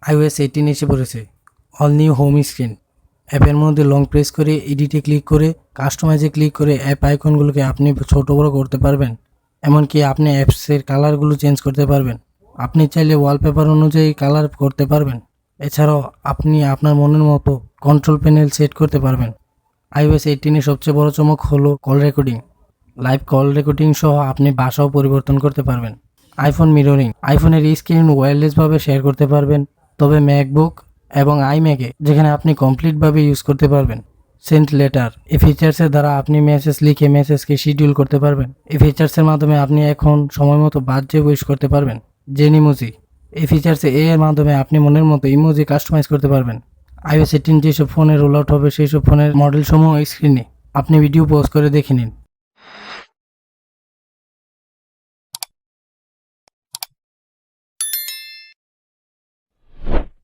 iOS 18 এসে পড়েছে। All new home screen. অ্যাপের মধ্যে লং প্রেস করে এডিটে ক্লিক করে কাস্টমাইজে ক্লিক করে অ্যাপ আইকনগুলোকে আপনি ছোট বড় করতে পারবেন। এমনকি আপনি অ্যাপসের কালারগুলো চেঞ্জ করতে পারবেন। আপনি চাইলে ওয়ালপেপার অনুযায়ী কালার করতে পারবেন। এছাড়াও আপনি আপনার মনের মতো কন্ট্রোল প্যানেল সেট করতে পারবেন। iOS 18 এর সবচেয়ে বড় চমক হলো call recording. Live call recording সহ আপনি ভাষাও পরিবর্তন করতে পারবেন। IPhone mirroring. আইফোনের স্ক্রিন ওয়্যারলেসভাবে শেয়ার করতে পারবেন, তবে ম্যাকবুক এবং আইম্যাকে যেখানে আপনি কমপ্লিটভাবে ইউজ করতে পারবেন। Send later. এই ফিচার্সের দ্বারা আপনি মেসেজ লিখে মেসেজকে শিডিউল করতে পারবেন। এই ফিচার্সের মাধ্যমে আপনি এখন সময় মতো বার্থডে উইশ করতে পারবেন। Genmoji. এই ফিচার্সে এর মাধ্যমে আপনি মনের মতো ইমোজি কাস্টমাইজ করতে পারবেন। iOS 18 যেসব ফোনে রোল আউট হবে সেই সব ফোনের মডেল সমূহ স্ক্রিনে আপনি ভিডিও পজ করে দেখে নিন।